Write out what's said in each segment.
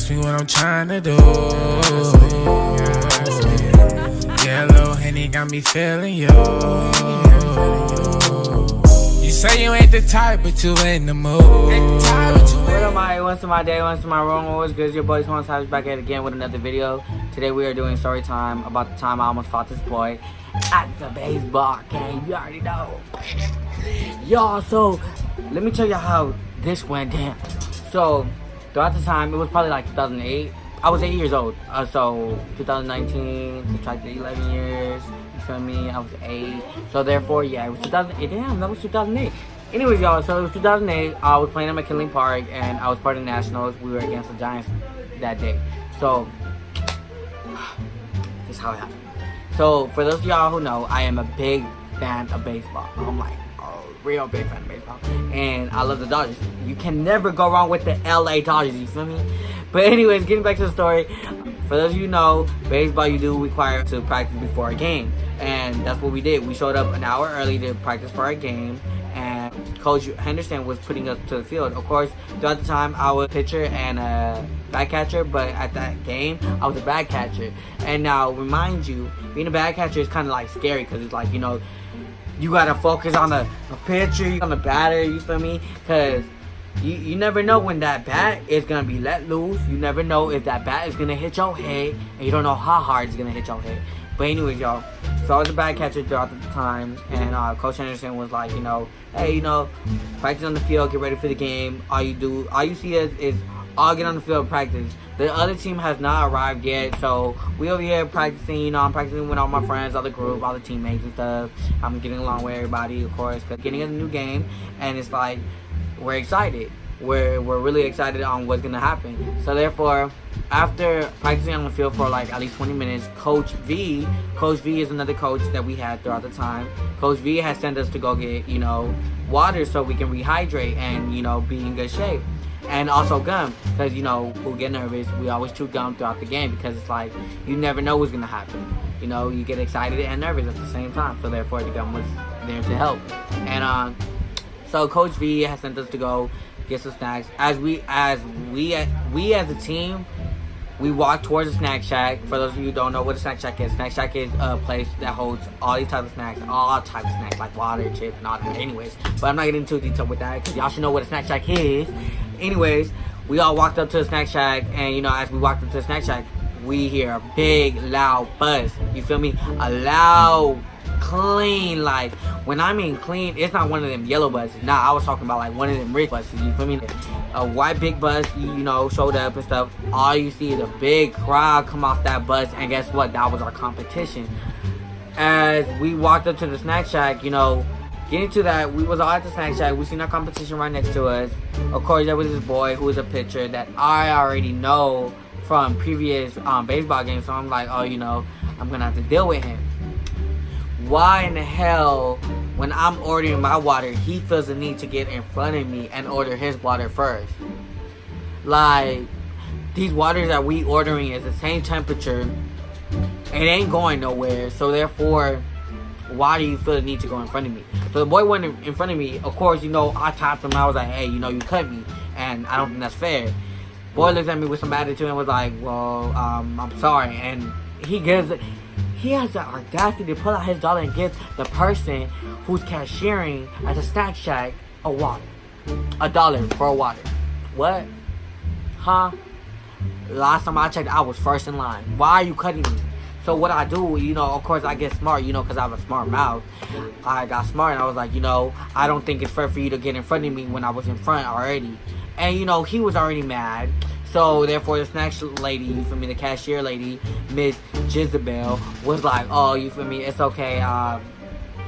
ask me what I'm trying to do. Yeah, little Henny got me feeling you. You say you ain't the type, but you in the mood. What am I? Once in my day, once in my room. Always good. Your boy Twan is back at it again with another video. Today we are doing story time about the time I almost fought this boy at the baseball game. You already know. Y'all, so let me tell you how this went down. So throughout the time, it was probably like 2008. I was 8 years old. So 2019, subtract 11 years. You feel me? I was 8. So therefore, yeah, it was 2008. Damn, that was 2008. Anyways, y'all, so it was 2008. I was playing at McKinley Park, and I was part of the Nationals. We were against the Giants that day. So this is how it happened. So for those of y'all who know, I am a big fan of baseball. I'm like a real big fan of baseball, and I love the Dodgers. You can never go wrong with the LA Dodgers. You feel me? But anyways, getting back to the story. For those of you who know, baseball you do require to practice before a game, and that's what we did. We showed up an hour early to practice for our game, and Coach Henderson was putting us to the field. Of course, throughout the time, I was a pitcher and a back catcher, but at that game, I was a back catcher. And now, remind you, being a back catcher is kind of like scary because it's like, you know, you gotta focus on the pitcher, on the batter, you feel me? Because you never know when that bat is gonna be let loose. You never know if that bat is gonna hit your head, and you don't know how hard it's gonna hit your head. But anyways, y'all, so I was a back catcher throughout the time, and Coach Henderson was like, you know, hey, you know, practice on the field, get ready for the game. All you see is all get on the field, practice. The other team has not arrived yet, so we over here practicing. You know, I'm practicing with all my friends, all the group, all the teammates and stuff. I'm getting along with everybody, of course, cause getting a new game, and it's like we're excited. We're really excited on what's gonna happen. So therefore, after practicing on the field for like at least 20 minutes, Coach V is another coach that we had throughout the time. Coach V has sent us to go get, you know, water so we can rehydrate and, you know, be in good shape. And also gum, because, you know, we get nervous. We always chew gum throughout the game because it's like you never know what's gonna happen. You know, you get excited and nervous at the same time. So therefore, the gum was there to help. And so Coach V has sent us to go get some snacks. As a team, we walk towards the snack shack. For those of you who don't know what a snack shack is a place that holds all these types of snacks, like water, chips, and all that. Anyways, but I'm not getting into detail with that because y'all should know what a snack shack is. Anyways, we all walked up to the snack shack, and you know, as we walked up to the snack shack, we hear a big, loud buzz. You feel me? A loud, clean, like when I mean clean, it's not one of them yellow buses. Nah, I was talking about like one of them rich buses. You feel me? A white big bus, you know, showed up and stuff. All you see is a big crowd come off that bus, and guess what? That was our competition. As we walked up to the snack shack, you know, getting to that, we was all at the snack shack. We seen our competition right next to us. Of course, there was this boy who was a pitcher that I already know from previous baseball games. So I'm like, oh, you know, I'm gonna have to deal with him. Why in the hell, when I'm ordering my water, he feels the need to get in front of me and order his water first? Like, these waters that we ordering is the same temperature. It ain't going nowhere. So therefore, why do you feel the need to go in front of me? So the boy went in front of me. Of course, you know, I tapped him. I was like, hey, you know, you cut me, and I don't think that's fair. Boy looks at me with some attitude and was like, well, I'm sorry. And he has the audacity to pull out his dollar and give the person who's cashiering at the snack shack a water. $1 for a water. What? Huh? Last time I checked, I was first in line. Why are you cutting me? So what I do, you know, of course I get smart, you know, because I have a smart mouth. I got smart and I was like, you know, I don't think it's fair for you to get in front of me when I was in front already. And, you know, he was already mad. So therefore, the snack lady, you feel me, the cashier lady, Miss Jezebel, was like, oh, you feel me, it's okay,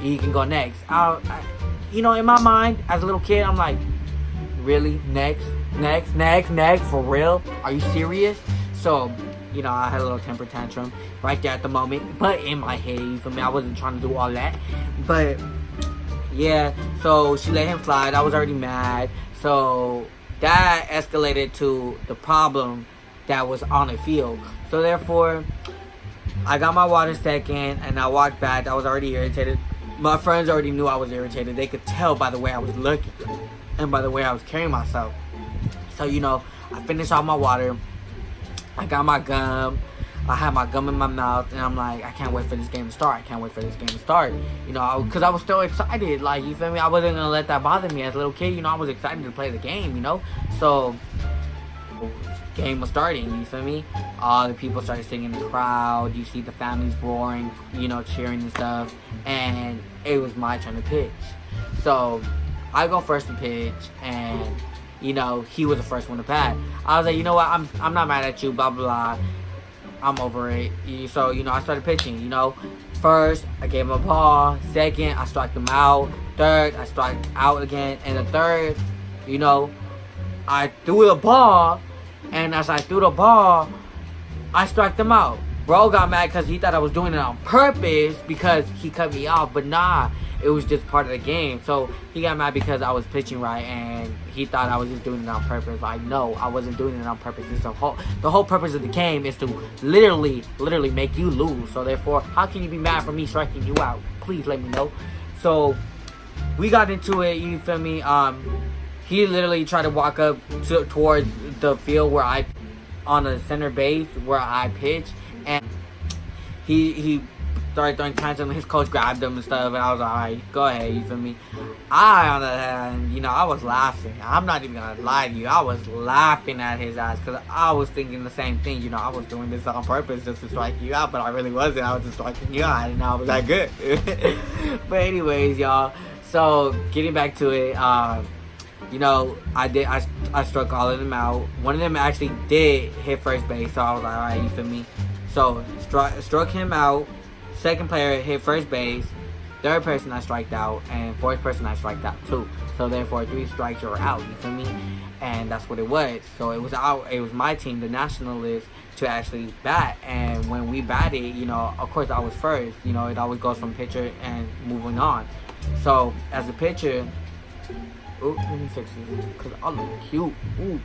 you can go next. You know, in my mind, as a little kid, I'm like, really? Next, for real? Are you serious? So, you know, I had a little temper tantrum right there at the moment, but in my head, you feel me, I wasn't trying to do all that. But, yeah, so she let him slide. I was already mad. So that escalated to the problem that was on the field. So therefore, I got my water second and I walked back. I was already irritated. My friends already knew I was irritated. They could tell by the way I was looking and by the way I was carrying myself. So, you know, I finished all my water. I got my gum. I had my gum in my mouth, and I'm like, I can't wait for this game to start. I can't wait for this game to start. You know, because I was still excited. Like, you feel me? I wasn't going to let that bother me as a little kid. You know, I was excited to play the game, you know? So, game was starting, you feel me? All the people started singing in the crowd. You see the families roaring, you know, cheering and stuff. And it was my turn to pitch. So, I go first to pitch, and, you know, he was the first one to bat. I was like, you know what? I'm not mad at you, blah, blah, blah. I'm over it. So, you know, I started pitching, you know. First, I gave him a ball. Second, I struck him out. Third, I struck out again. And the third, you know, I threw the ball. And as I threw the ball, I struck him out. Bro got mad because he thought I was doing it on purpose because he cut me off. But nah, it was just part of the game. So he got mad because I was pitching right, and he thought I was just doing it on purpose. Like, no, I wasn't doing it on purpose. The whole purpose of the game is to literally make you lose. So therefore, how can you be mad for me striking you out? Please let me know. So we got into it. You feel me? He literally tried to walk up towards the field where on the center base where I pitch, and he started throwing tantrums. His coach grabbed him and stuff, and I was like, alright, go ahead, you feel me? On the other hand, you know, I was laughing. I'm not even gonna lie to you. I was laughing at his ass because I was thinking the same thing. You know, I was doing this on purpose just to strike you out, but I really wasn't. I was just striking you out. I didn't know I was that good. But anyways, y'all, so getting back to it, you know, I struck all of them out. One of them actually did hit first base, so I was like, alright, you feel me? So struck him out. Second player hit first base. Third person I striked out, and fourth person I striked out too. So therefore, 3 strikes you're out. You feel me? And that's what it was. So it was out. It was my team, the Nationalists, to actually bat. And when we batted, you know, of course I was first. You know, it always goes from pitcher and moving on. So as a pitcher, ooh, let me fix this because I look cute. Ooh.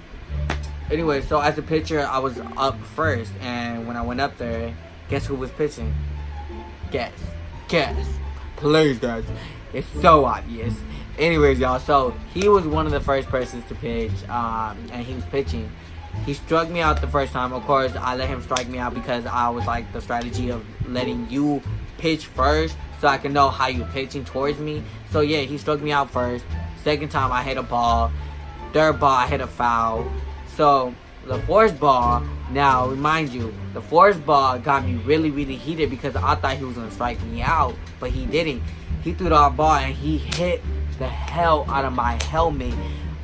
Anyway, so as a pitcher, I was up first, and when I went up there, guess who was pitching? Guess. Please, guys. It's so obvious. Anyways, y'all, so he was one of the first persons to pitch, and he was pitching. He struck me out the first time. Of course, I let him strike me out because I was like the strategy of letting you pitch first so I can know how you're pitching towards me. So, yeah, he struck me out first. Second time, I hit a ball. Third ball, I hit a foul. So, the fourth ball, now, remind you, the fourth ball got me really, really heated because I thought he was going to strike me out, but he didn't. He threw the ball and he hit the hell out of my helmet.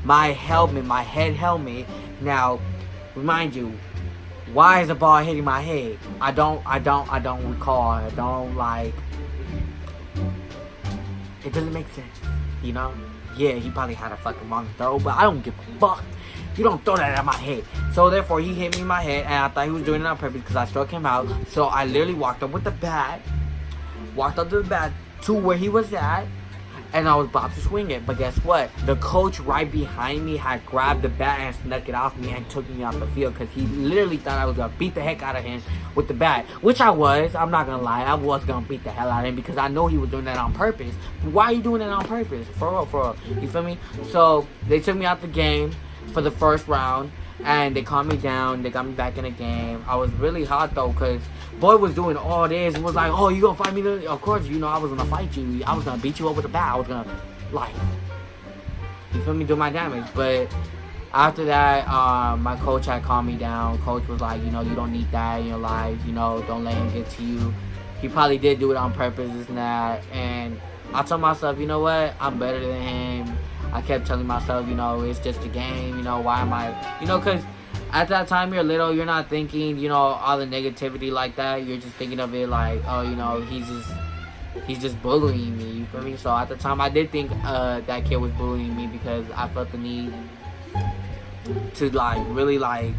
My head helmet. Now, remind you, why is the ball hitting my head? I don't recall. I don't like, it doesn't make sense, you know? Yeah, he probably had a fucking wrong throw, but I don't give a fuck. You don't throw that at my head. So therefore, he hit me in my head, and I thought he was doing it on purpose because I struck him out. So I literally walked up with the bat, walked up to the bat to where he was at, and I was about to swing it. But guess what? The coach right behind me had grabbed the bat and snuck it off me and took me off the field because he literally thought I was going to beat the heck out of him with the bat, which I was. I'm not going to lie. I was going to beat the hell out of him because I know he was doing that on purpose. Why are you doing that on purpose? For real. You feel me? So they took me out the game for the first round, and they calmed me down. They got me back in the game. I was really hot though, cause boy was doing all this and was like, "Oh, you gonna fight me?" Of course, you know I was gonna fight you. I was gonna beat you up with a bat. I was gonna, like, you feel me, do my damage. But after that, my coach had calmed me down. Coach was like, you know, you don't need that in your life. You know, don't let him get to you. He probably did do it on purpose, this and that. And I told myself, you know what? I'm better than him. I kept telling myself, you know, it's just a game, you know, why am I, you know, because at that time you're little, you're not thinking, you know, all the negativity like that. You're just thinking of it like, oh, you know, he's just bullying me, you feel me? So at the time I did think that kid was bullying me because I felt the need to, like, really, like,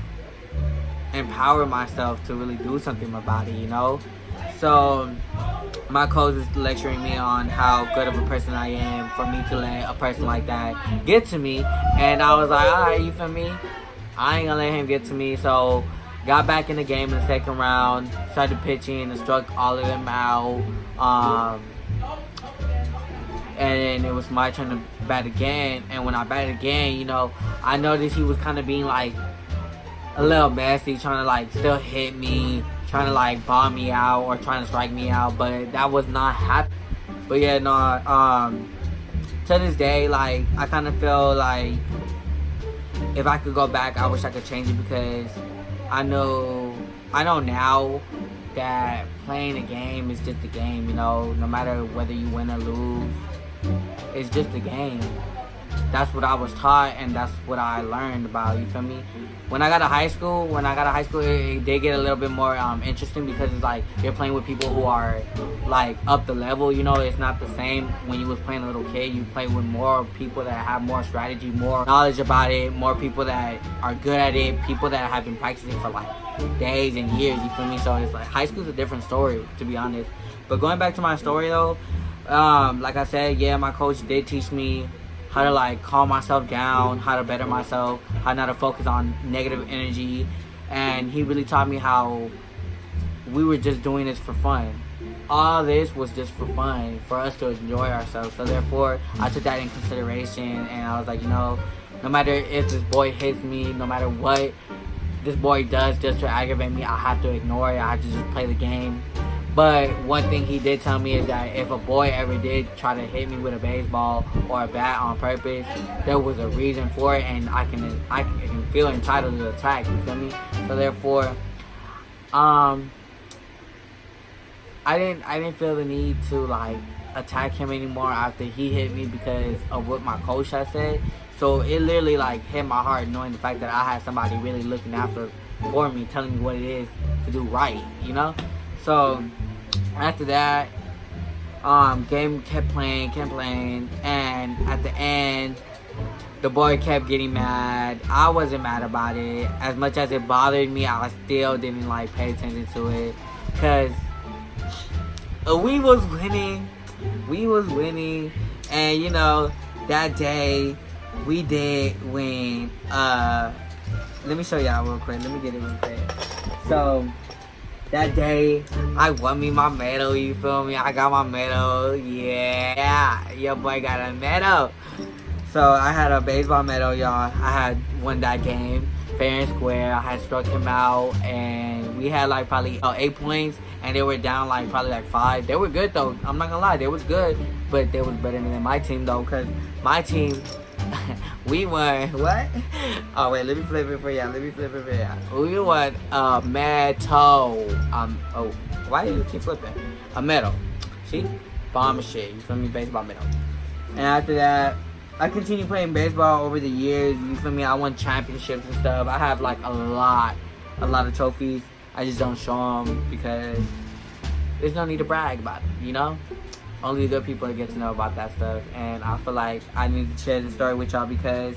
empower myself to really do something about it, you know? So my coach is lecturing me on how good of a person I am for me to let a person like that get to me. And I was like, alright, you feel me? I ain't gonna let him get to me. So got back in the game in the second round, started pitching and struck all of them out. And then it was my turn to bat again. And when I batted again, you know, I noticed he was kind of being like a little messy, trying to like still hit me, trying to like bomb me out or trying to strike me out, but that was not happening. But yeah, no, to this day, like, I kind of feel like if I could go back, I wish I could change it, because I know now that playing a game is just a game, you know, no matter whether you win or lose, it's just a game. That's what I was taught, and that's what I learned about, you feel me? When I got to high school, it did get a little bit more interesting, because it's like you're playing with people who are like up the level, you know. It's not the same when you was playing a little kid. You play with more people that have more strategy, more knowledge about it, more people that are good at it, people that have been practicing for like days and years, you feel me? So it's like high school's a different story, to be honest. But going back to my story though, like I said, yeah, my coach did teach me how to like calm myself down, how to better myself, how not to focus on negative energy. And he really taught me how we were just doing this for fun. All this was just for fun, for us to enjoy ourselves. So therefore, I took that in consideration, and I was like, you know, no matter if this boy hits me, no matter what this boy does just to aggravate me, I have to ignore it. I have to just play the game. But one thing he did tell me is that if a boy ever did try to hit me with a baseball or a bat on purpose, there was a reason for it, and I can feel entitled to attack, you feel me? So therefore, I didn't feel the need to like attack him anymore after he hit me because of what my coach had said. So it literally like hit my heart, knowing the fact that I had somebody really looking after for me, telling me what it is to do right, you know? So after that, game kept playing, and at the end, the boy kept getting mad. I wasn't mad about it. As much as it bothered me, I still didn't like pay attention to it, cause we was winning, and you know, that day we did win. Let me show y'all real quick. Let me get it real quick. So that day, I won me my medal, you feel me? I got my medal, yeah, your boy got a medal. So I had a baseball medal, y'all. I had won that game, fair and square. I had struck him out, and we had like probably 8 points, and they were down like probably like 5. They were good though, I'm not gonna lie, they was good, but they was better than my team though, because my team, we won, what? Oh wait, let me flip it for y'all, We won a medal. Oh, why do you keep flipping? A medal. See? Bomb shit, you feel me? Baseball medal. And after that, I continued playing baseball over the years, you feel me? I won championships and stuff. I have like a lot of trophies. I just don't show them because there's no need to brag about it, you know? Only the good people get to know about that stuff, and I feel like I need to share this story with y'all because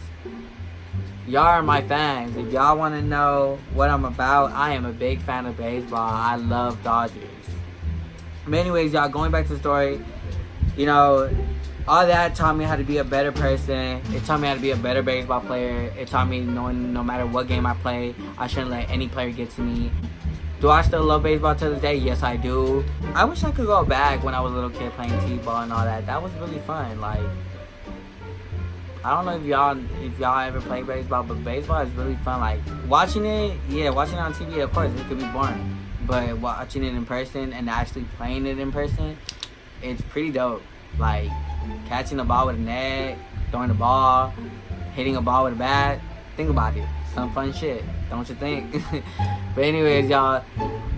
y'all are my fans. If y'all want to know what I'm about, I am a big fan of baseball. I love Dodgers. But anyways, y'all, going back to the story, you know, all that taught me how to be a better person. It taught me how to be a better baseball player. It taught me knowing no matter what game I play, I shouldn't let any player get to me. Do I still love baseball to this day? Yes, I do. I wish I could go back when I was a little kid playing t-ball and all that. That was really fun. Like, I don't know if y'all ever play baseball, but baseball is really fun. Like, watching it on TV, of course, it could be boring. But watching it in person and actually playing it in person, it's pretty dope. Like, catching the ball with a net, throwing the ball, hitting a ball with a bat. Think about it. Some fun shit, don't you think? But anyways, y'all,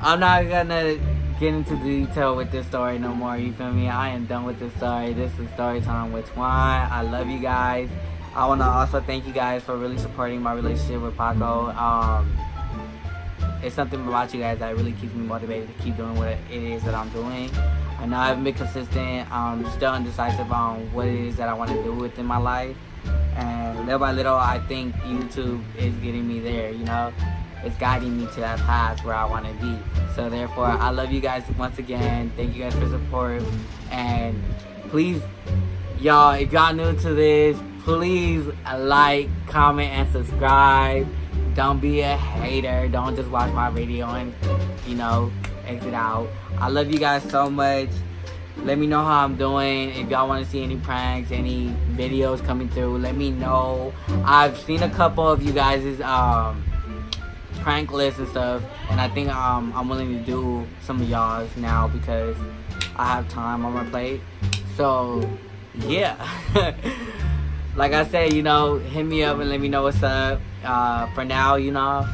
I'm not gonna get into detail with this story no more, you feel me? I am done with this story. This is story time with Twan. I love you guys. I want to also thank you guys for really supporting my relationship with Paco. It's something about you guys that really keeps me motivated to keep doing what it is that I'm doing. I know I haven't been consistent. I'm still undecisive on what it is that I want to do within my life. And little by little, I think YouTube is getting me there, you know? It's guiding me to that path where I want to be. So therefore, I love you guys once again. Thank you guys for support. And please, y'all, if y'all new to this, please like, comment, and subscribe. Don't be a hater. Don't just watch my video and, you know, exit out. I love you guys so much. Let me know how I'm doing. If y'all want to see any pranks, any videos coming through, let me know. I've seen a couple of you guys' prank lists and stuff, and I think I'm willing to do some of y'all's now because I have time on my plate. So yeah. Like I said, you know, hit me up and let me know what's up. For now, you know,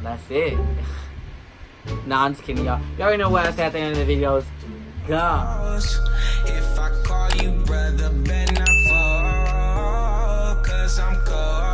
that's it. Nah, I'm just kidding, y'all. You already know what I say at the end of the videos. Go. If I call you brother, better not fall, 'cause I'm cold.